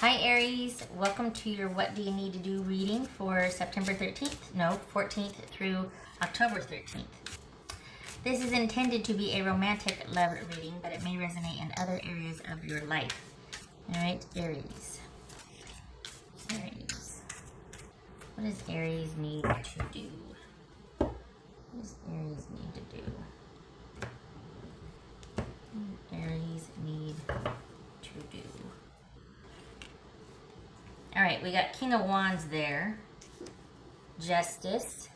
Hi Aries, welcome to your What Do You Need to Do reading for September 13th, no, 14th through October 13th. This is intended to be a romantic love reading, but it may resonate in other areas of your life. Alright, Aries. Aries. What does Aries need to do? What does Aries need to do? What does Aries need to do? All right, we got King of Wands there. Justice.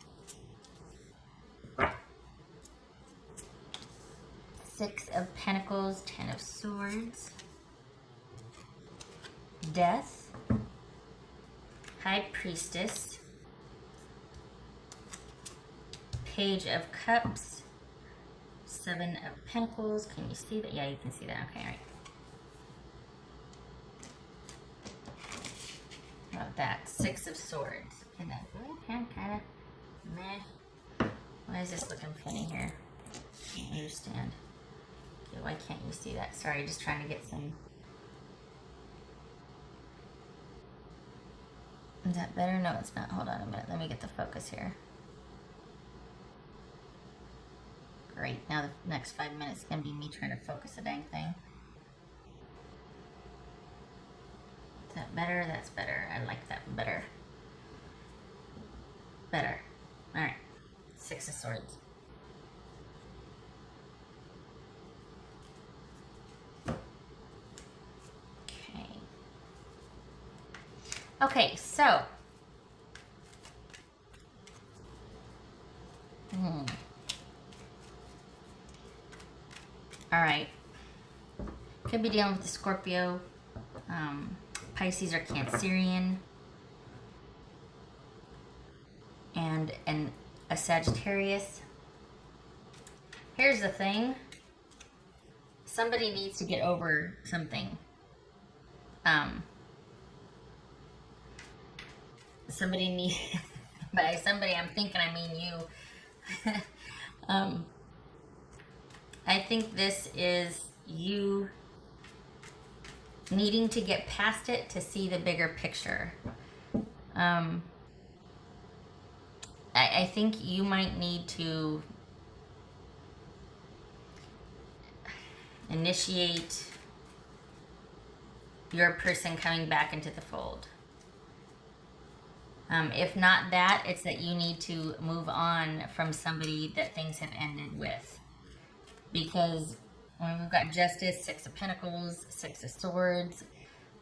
Six of Pentacles, Ten of Swords. Death. High Priestess. Page of Cups. Seven of Pentacles. Can you see that? Yeah, you can see that. Okay, all right. How about that? Six of Swords. Isn't that good? Kind of meh. Why is this looking funny here? I don't understand. Okay, why can't you see that? Sorry, just trying to get some. Is that better? No, it's not. Hold on a minute. Let me get the focus here. Great. Now the next 5 minutes is going to be me trying to focus a dang thing. Is that better? That's better. I like that better. Better. Alright. Six of Swords. Okay. Okay, so. Alright. Could be dealing with the Scorpio. Pisces or Cancerian. And a Sagittarius. Here's the thing. Somebody needs to get over something. Somebody needs... By somebody, I'm thinking I mean you. I think this is you needing to get past it to see the bigger picture. I think you might need to initiate your person coming back into the fold. If not that, it's that you need to move on from somebody that things have ended with. Because when we've got Justice, Six of Pentacles, Six of Swords,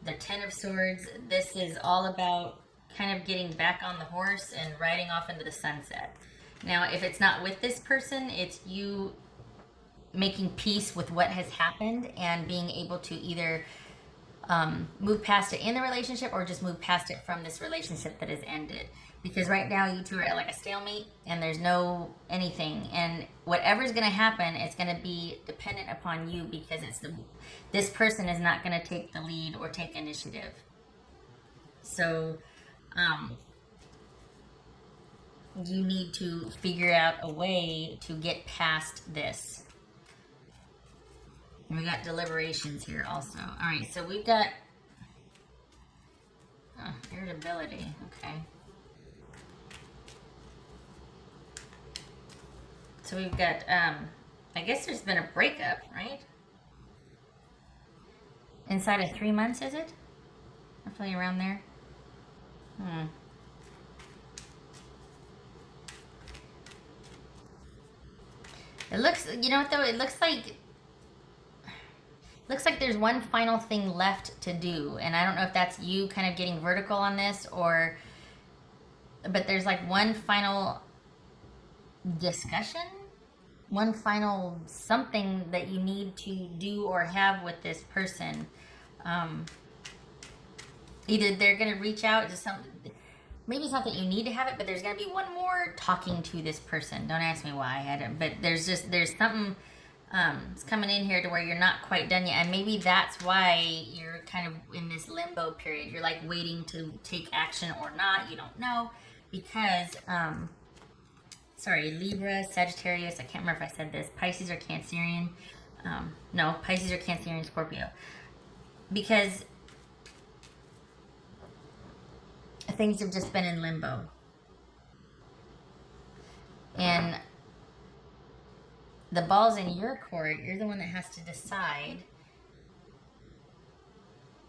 the Ten of Swords, this is all about kind of getting back on the horse and riding off into the sunset. Now, if it's not with this person, it's you making peace with what has happened and being able to either move past it in the relationship or just move past it from this relationship that has ended. Because right now you two are at like a stalemate and there's no anything. And whatever's going to happen, it's going to be dependent upon you because this person is not going to take the lead or take initiative. So you need to figure out a way to get past this. And we got deliberations here also. All right, so we've got irritability. Okay. So we've got, I guess there's been a breakup, right? Inside of 3 months, is it? Roughly around there. It looks, you know what though? It looks like there's one final thing left to do. And I don't know if that's you kind of getting vertical on this or, but there's like one final discussion, one final something that you need to do or have with this person. Either they're going to reach out to some, maybe it's not that you need to have it, but there's going to be one more talking to this person. Don't ask me why, I don't, but there's something it's coming in here to where you're not quite done yet. And maybe that's why you're kind of in this limbo period. You're like waiting to take action or not. You don't know because, sorry, Libra, Sagittarius, I can't remember if I said this, Pisces or Cancerian. No, Pisces or Cancerian, Scorpio. Because things have just been in limbo. And the ball's in your court. You're the one that has to decide.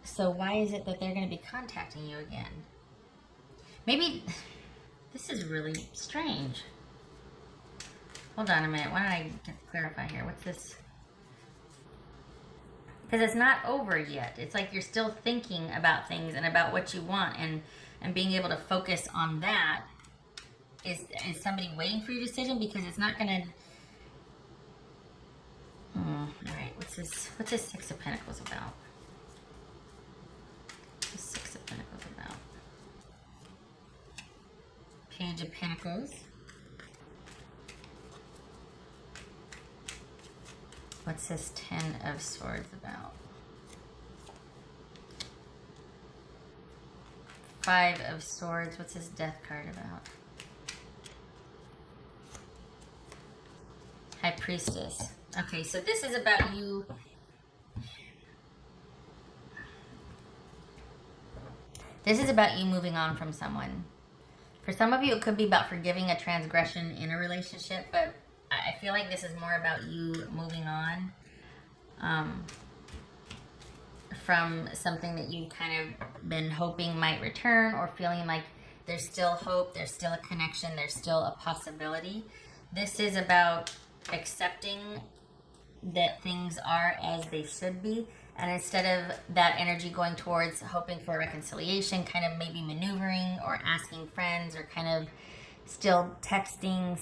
So why is it that they're going to be contacting you again? Maybe this is really strange. Hold on a minute. Why don't I clarify here? What's this? Because it's not over yet. It's like you're still thinking about things and about what you want, and being able to focus on that. Is somebody waiting for your decision? Because it's not going to... all right, what's this Six of Pentacles about? The Six of Pentacles about? Page of Pentacles. What's this Ten of Swords about? Five of Swords. What's this Death card about? High Priestess. Okay, so this is about you. This is about you moving on from someone. For some of you, it could be about forgiving a transgression in a relationship, but I feel like this is more about you moving on from something that you kind of been hoping might return, or feeling like there's still hope, there's still a connection, there's still a possibility. This is about accepting that things are as they should be, and instead of that energy going towards hoping for reconciliation, kind of maybe maneuvering or asking friends, or kind of still texting,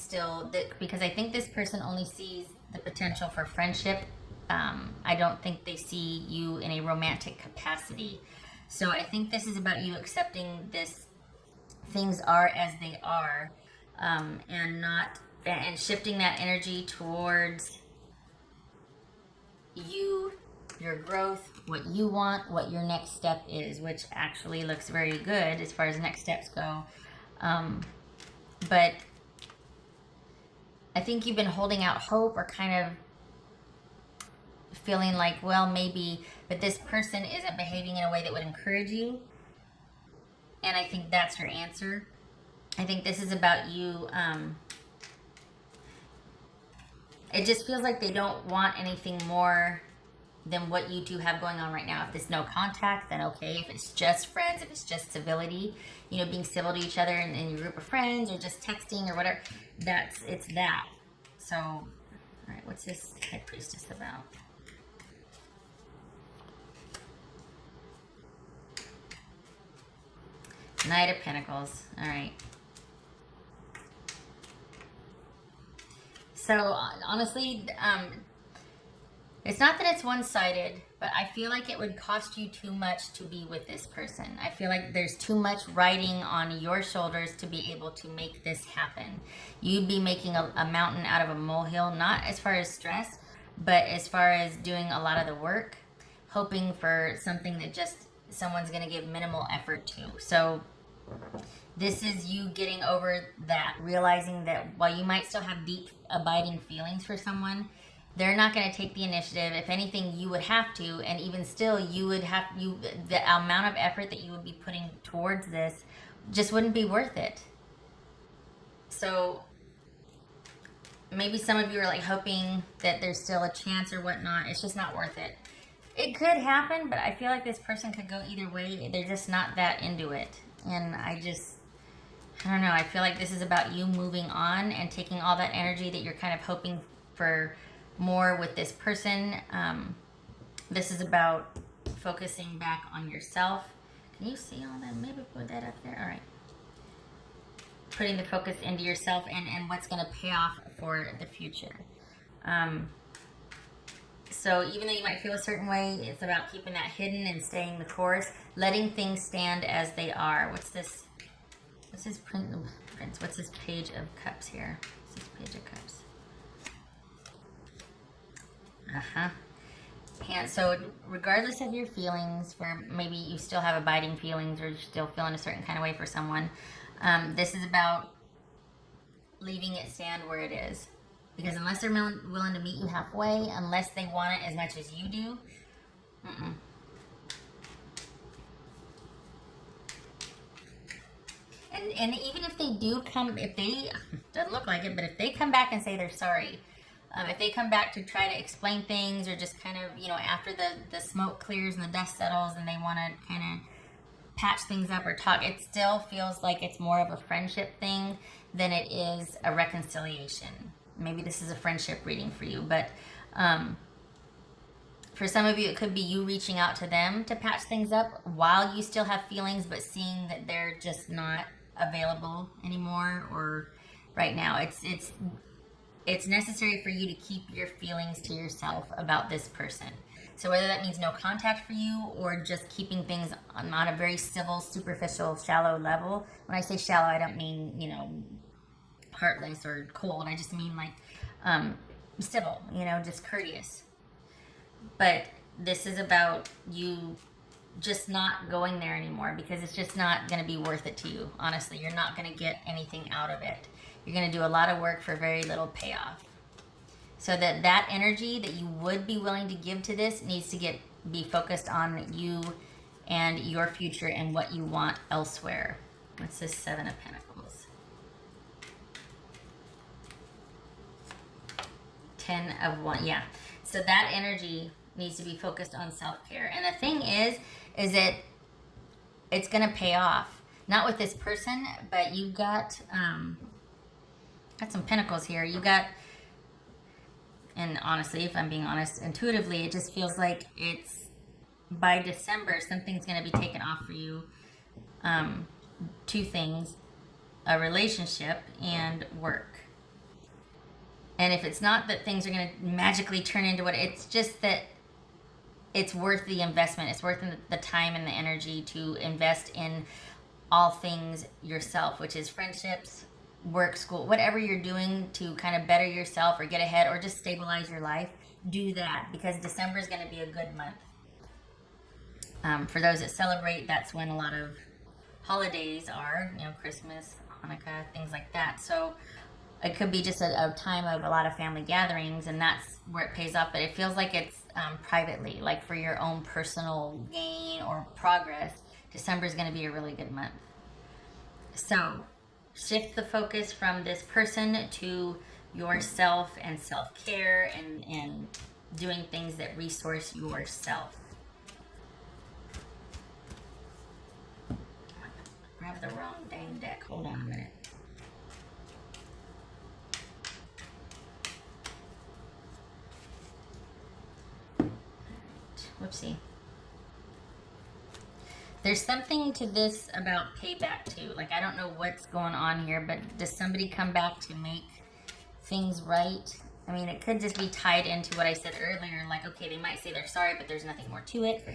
because I think this person only sees the potential for friendship. I don't think they see you in a romantic capacity. So I think this is about you accepting this, things are as they are, and shifting that energy towards you, your growth, what you want, what your next step is, which actually looks very good as far as next steps go. But I think you've been holding out hope, or kind of feeling like, well, maybe, but this person isn't behaving in a way that would encourage you. And I think that's your answer. I think this is about you. It just feels like they don't want anything more than what you two have going on right now. If there's no contact, then okay. If it's just friends, if it's just civility, being civil to each other in your group of friends, or just texting or whatever, it's that. So, all right, what's this High Priestess about? Knight of Pentacles. All right. So, honestly, it's not that it's one-sided, but I feel like it would cost you too much to be with this person. I feel like there's too much riding on your shoulders to be able to make this happen. You'd be making a mountain out of a molehill, not as far as stress, but as far as doing a lot of the work, hoping for something that just someone's going to give minimal effort to. So this is you getting over that, realizing that while you might still have deep, abiding feelings for someone, they're not going to take the initiative. If anything, you would have to, and even still, the amount of effort that you would be putting towards this just wouldn't be worth it. So maybe some of you are like hoping that there's still a chance or whatnot. It's just not worth it. It could happen, but I feel like this person could go either way. They're just not that into it. And I don't know. I feel like this is about you moving on and taking all that energy that you're kind of hoping for more with this person. This is about focusing back on yourself. Can you see all that? Maybe put that up there. All right. Putting the focus into yourself and what's going to pay off for the future. So even though you might feel a certain way, it's about keeping that hidden and staying the course, letting things stand as they are. What's this Prince? What's this Page of Cups here? What's this Page of Cups? And so regardless of your feelings, where maybe you still have abiding feelings or you're still feeling a certain kind of way for someone, this is about leaving it stand where it is. Because unless they're willing to meet you halfway, unless they want it as much as you do, and even if they do come, if they, doesn't look like it, but if they come back and say they're sorry, if they come back to try to explain things, or just kind of, after the smoke clears and the dust settles and they want to kind of patch things up or talk, it still feels like it's more of a friendship thing than it is a reconciliation. Maybe this is a friendship reading for you, but for some of you, it could be you reaching out to them to patch things up while you still have feelings, but seeing that they're just not available anymore, or right now. It's necessary for you to keep your feelings to yourself about this person. So whether that means no contact for you, or just keeping things on a very civil, superficial, shallow level. When I say shallow, I don't mean, heartless or cold. I just mean like civil, just courteous. But this is about you just not going there anymore, because it's just not going to be worth it to you. Honestly, you're not going to get anything out of it. You're going to do a lot of work for very little payoff. So that energy that you would be willing to give to this needs to be focused on you and your future and what you want elsewhere. What's this Seven of Pentacles? 10 of Wands. Yeah. So that energy needs to be focused on self-care. And the thing is that it's going to pay off. Not with this person, but you've got some pentacles here. You got, and honestly, if I'm being honest, intuitively, it just feels like it's by December, something's going to be taken off for you. Two things, a relationship and work. And if it's not that things are going to magically turn into what, it's just that it's worth the investment. It's worth the time and the energy to invest in all things yourself, which is friendships, work, school, whatever you're doing to kind of better yourself or get ahead or just stabilize your life. Do that, because December is going to be a good month. For those that celebrate, that's when a lot of holidays are, Christmas, Hanukkah, things like that. So it could be just a time of a lot of family gatherings, and that's where it pays off. But it feels like it's privately, like for your own personal gain or progress. December is going to be a really good month. So shift the focus from this person to yourself and self-care and doing things that resource yourself. Grab the wrong dang deck. Hold on a minute. Whoopsie. There's something to this about payback too. Like, I don't know what's going on here, but does somebody come back to make things right? I mean, it could just be tied into what I said earlier. Like, okay, they might say they're sorry, but there's nothing more to it.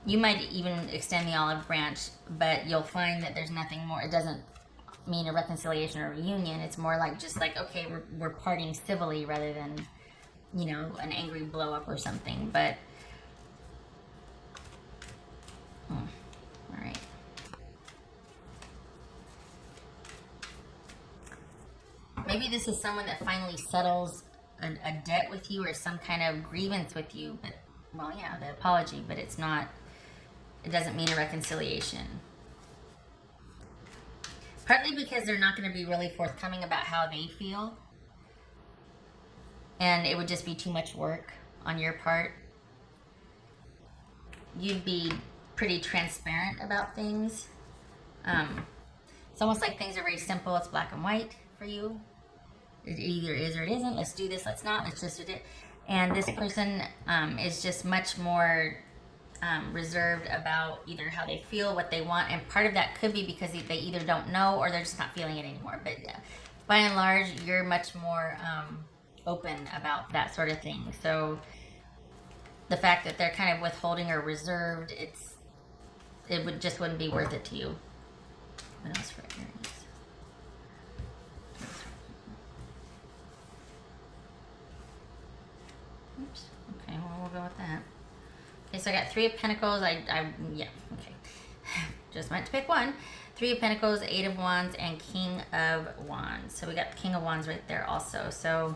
You might even extend the olive branch, but you'll find that there's nothing more. It doesn't mean a reconciliation or a reunion. It's more like just like, okay, we're parting civilly rather than, an angry blow up or something. But all right. Maybe this is someone that finally settles a debt with you or some kind of grievance with you. But, well, yeah, the apology, but it doesn't mean a reconciliation. Partly because they're not going to be really forthcoming about how they feel. And it would just be too much work on your part. You'd be pretty transparent about things. It's almost like things are very simple. It's black and white for you. It either is or it isn't. Let's do this. Let's not. Let's just do it. And this person is just much more reserved about either how they feel, what they want. And part of that could be because they either don't know or they're just not feeling it anymore. But by and large, you're much more open about that sort of thing. So the fact that they're kind of withholding or reserved, it wouldn't be worth it to you. What else for Aries? Oops. Okay, well, we'll go with that. Okay, so I got Three of Pentacles. Yeah, okay. Just meant to pick one. Three of Pentacles, Eight of Wands, and King of Wands. So we got the King of Wands right there also. So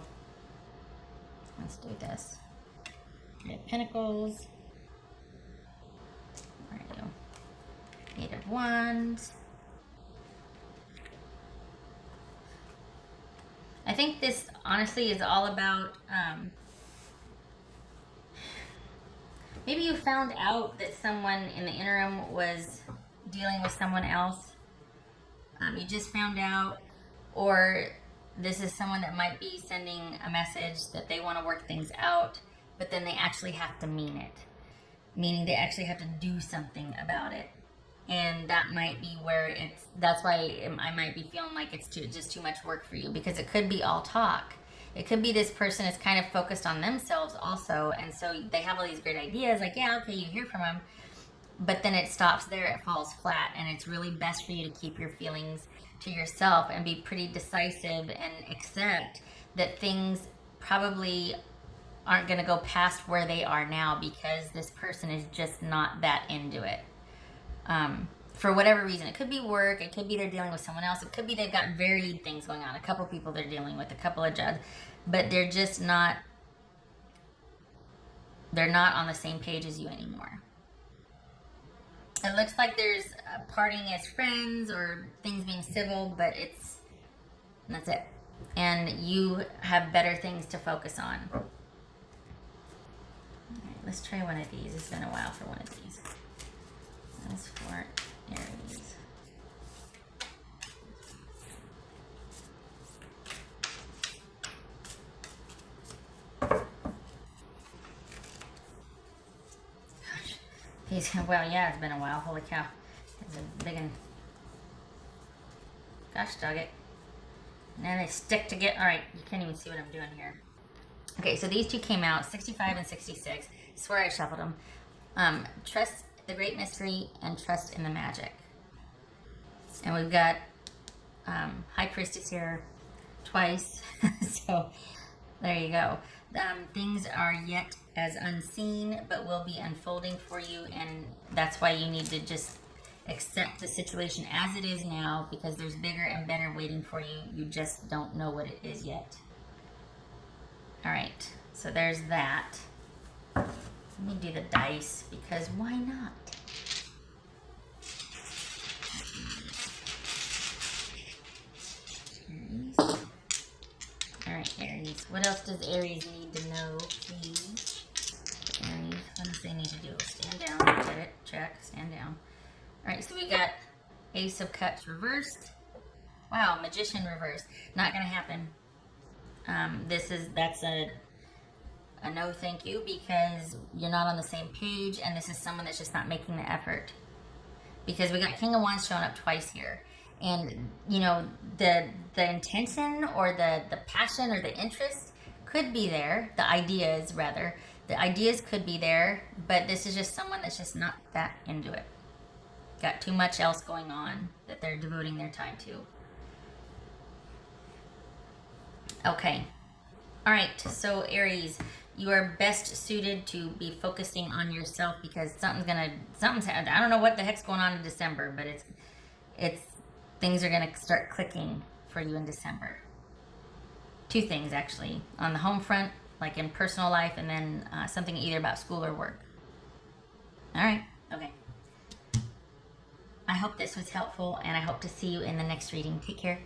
let's do this. Three of Pentacles. Where are you? Eight of Wands. I think this honestly is all about maybe you found out that someone in the interim was dealing with someone else. You just found out, or this is someone that might be sending a message that they want to work things out, but then they actually have to mean it, meaning they actually have to do something about it. And that might be where that's why I might be feeling like it's just too much work for you, because it could be all talk. It could be this person is kind of focused on themselves also, and so they have all these great ideas, like, yeah, okay, you hear from them, but then it stops there, it falls flat, and it's really best for you to keep your feelings to yourself and be pretty decisive and accept that things probably aren't going to go past where they are now, because this person is just not that into it. For whatever reason. It could be work, it could be they're dealing with someone else, it could be they've got varied things going on, a couple people they're dealing with, a couple of jobs, but they're just not, they're not on the same page as you anymore. It looks like there's a parting as friends or things being civil, but that's it. And you have better things to focus on. All right, let's try one of these. It's been a while for one of these. That's for Aries. Gosh. Well, yeah, it's been a while. Holy cow. It's a big one. Gosh dog it. And they stick together. Alright, you can't even see what I'm doing here. Okay, so these two came out, 65 and 66. I swear I shuffled them. Trust the great mystery and trust in the magic. And we've got High Priestess here twice. So there you go. Things are yet as unseen, but will be unfolding for you, and that's why you need to just accept the situation as it is now, because there's bigger and better waiting for you. You just don't know what it is yet. All right, so there's that. Let me do the dice, because why not? Aries. All right, Aries. What else does Aries need to know, please? Aries, what does they need to do? Stand down, get it, check, stand down. All right, so we got Ace of Cups reversed. Wow, Magician reversed. Not gonna happen. That's a no thank you, because you're not on the same page, and this is someone that's just not making the effort. Because we got King of Wands showing up twice here. And, you know, the intention or the passion or the interest could be there. The ideas, rather. The ideas could be there, but this is just someone that's just not that into it. Got too much else going on that they're devoting their time to. Okay. All right, so Aries, you are best suited to be focusing on yourself, because I don't know what the heck's going on in December, but it's things are gonna start clicking for you in December. Two things, actually, on the home front, like in personal life, and then something either about school or work. All right, okay. I hope this was helpful, and I hope to see you in the next reading. Take care.